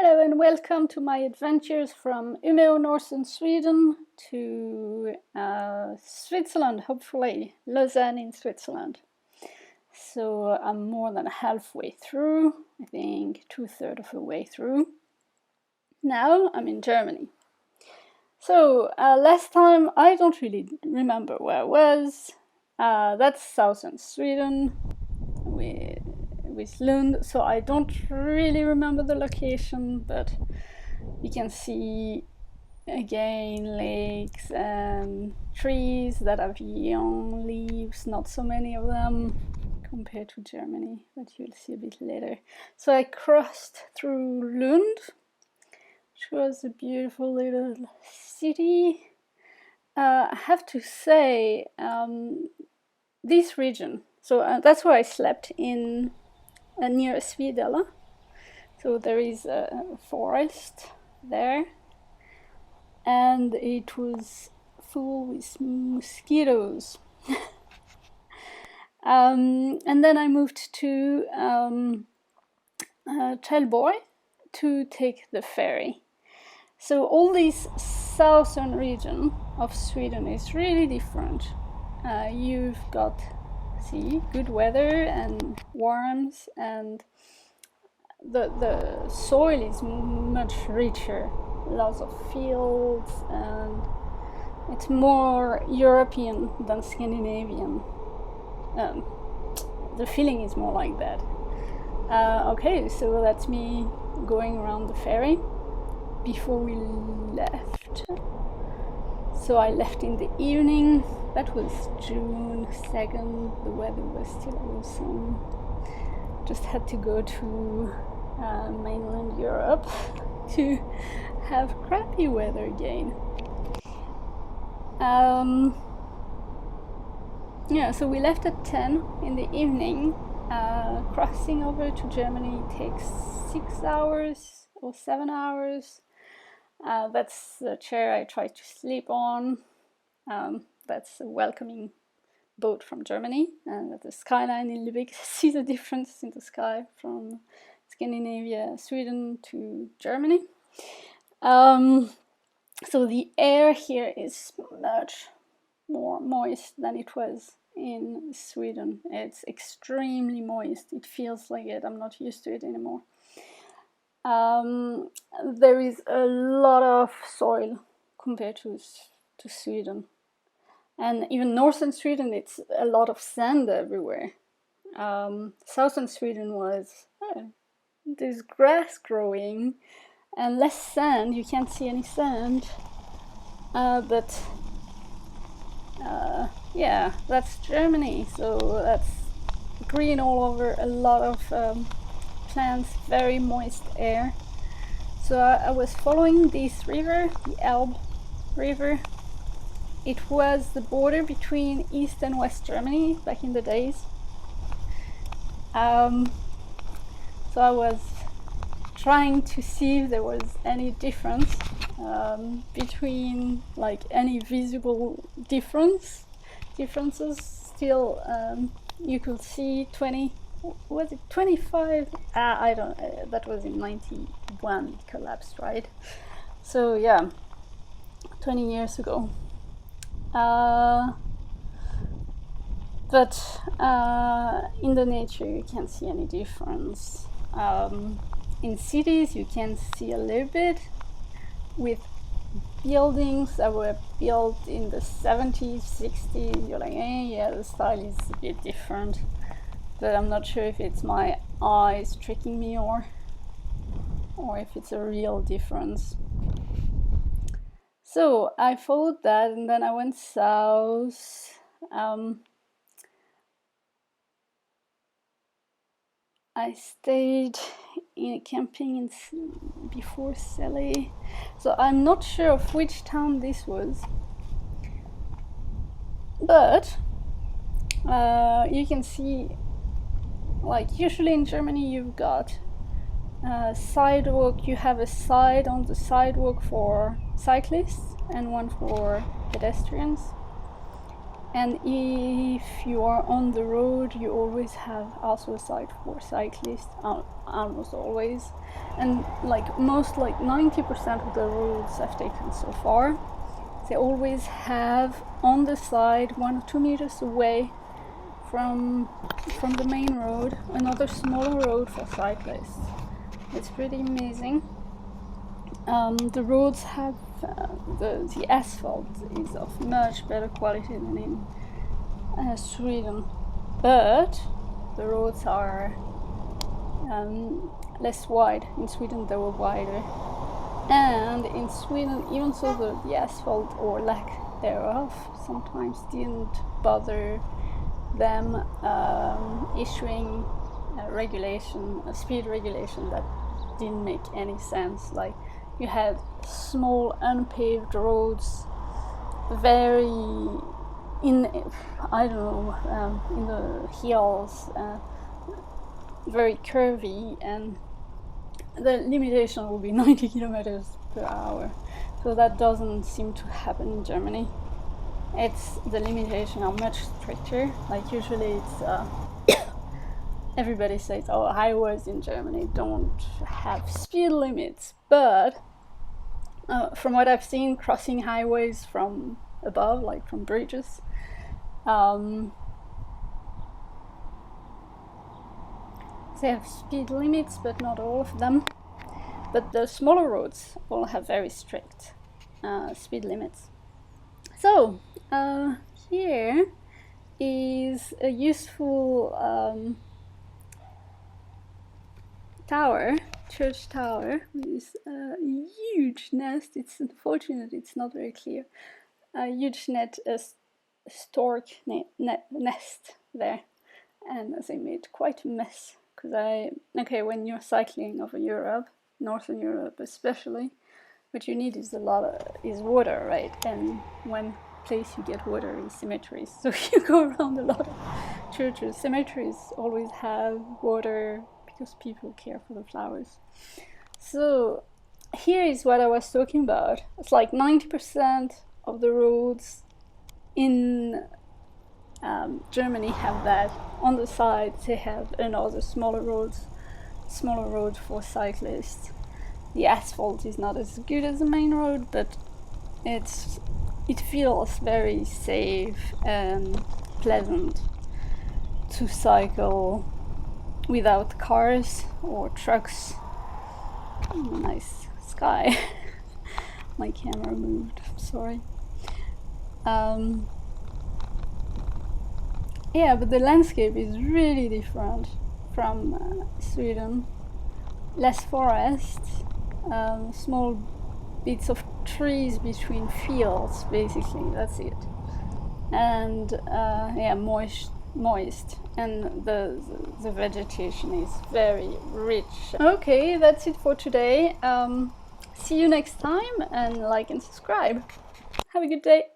Hello and welcome to my adventures from Umeå, northern Sweden, to Switzerland, hopefully, Lausanne in Switzerland. So I'm more than halfway through, I think 2/3 of the way through. Now I'm in Germany. So last time I don't really remember where I was. That's southern Sweden with Lund, so I don't really remember the location, but you can see again lakes and trees that have young leaves, not so many of them compared to Germany, that you'll see a bit later. So I crossed through Lund, which was a beautiful little city. I have to say, this region, so that's where I slept in near Svidala. So there is a forest there, and it was full with mosquitoes. And then I moved to Trelleborg to take the ferry. So all this southern region of Sweden is really different. You've got, good weather and warmth, and the soil is much richer, lots of fields, and it's more European than Scandinavian. The feeling is more like that. Okay, so that's me going around the ferry before we left. So I left in the evening. That was June 2nd. The weather was still awesome. Just had to go to mainland Europe to have crappy weather again. Yeah, so we left at 10 in the evening. Crossing over to Germany takes 6 hours or 7 hours. That's the chair I tried to sleep on. That's a welcoming boat from Germany, and the skyline in Lübeck. See the difference in the sky from Scandinavia, Sweden to Germany. So the air here is much more moist than it was in Sweden. It's extremely moist. It feels like it. I'm not used to it anymore. There is a lot of soil compared to Sweden. And even northern Sweden, it's a lot of sand everywhere. Southern Sweden was there's grass growing and less sand. You can't see any sand. But yeah, that's Germany. So that's green all over, a lot of plants, very moist air. So I was following this river, the Elbe River. It was the border between East and West Germany back in the days. So I was trying to see if there was any difference between, like, any visible differences. Still, you could see 25? I don't. That was in 91. It collapsed, right? So yeah, 20 years ago. But in the nature you can't see any difference. In cities you can see a little bit with buildings that were built in the 70s, 60s. You're like, yeah, the style is a bit different, but I'm not sure if it's my eyes tricking me or if it's a real difference. So I followed that, and then I went south. I stayed in a camping before Celle. So I'm not sure of which town this was, but you can see, like, usually in Germany you've got sidewalk. You have a side on the sidewalk for cyclists and one for pedestrians. And if you are on the road, you always have also a site for cyclists, almost always. And like most, like 90% of the roads I've taken so far, they always have on the side, 1 or 2 meters away from the main road, another smaller road for cyclists. It's pretty amazing. The roads have the asphalt is of much better quality than in Sweden, but the roads are less wide. In Sweden they were wider, and in Sweden, even so, the asphalt or lack thereof sometimes didn't bother them issuing a speed regulation that didn't make any sense. Like, you had small unpaved roads, very in the hills, very curvy, and the limitation will be 90 kilometers per hour. So that doesn't seem to happen in Germany. The limitations are much stricter. Like, usually it's everybody says, oh, highways in Germany don't have speed limits, but from what I've seen, crossing highways from above, like from bridges, they have speed limits, but not all of them. But the smaller roads all have very strict speed limits. So here is a useful church tower, with a huge nest. It's unfortunate it's not very clear. A huge stork nest there, and they made quite a mess. Because when you're cycling over Europe, Northern Europe especially, what you need is water, right? And one place you get water is cemeteries. So you go around a lot of churches. Cemeteries always have water because people care for the flowers. So here is what I was talking about. It's like 90% of the roads in Germany have that. On the side they have another smaller road for cyclists. The asphalt is not as good as the main road, but it feels very safe and pleasant to cycle without cars or trucks. Nice sky. My camera moved, sorry. Yeah, but the landscape is really different from Sweden. Less forest, small bits of trees between fields, basically, that's it. And moist, and the vegetation is very rich. Okay, that's it for today. See you next time, and like and subscribe. Have a good day.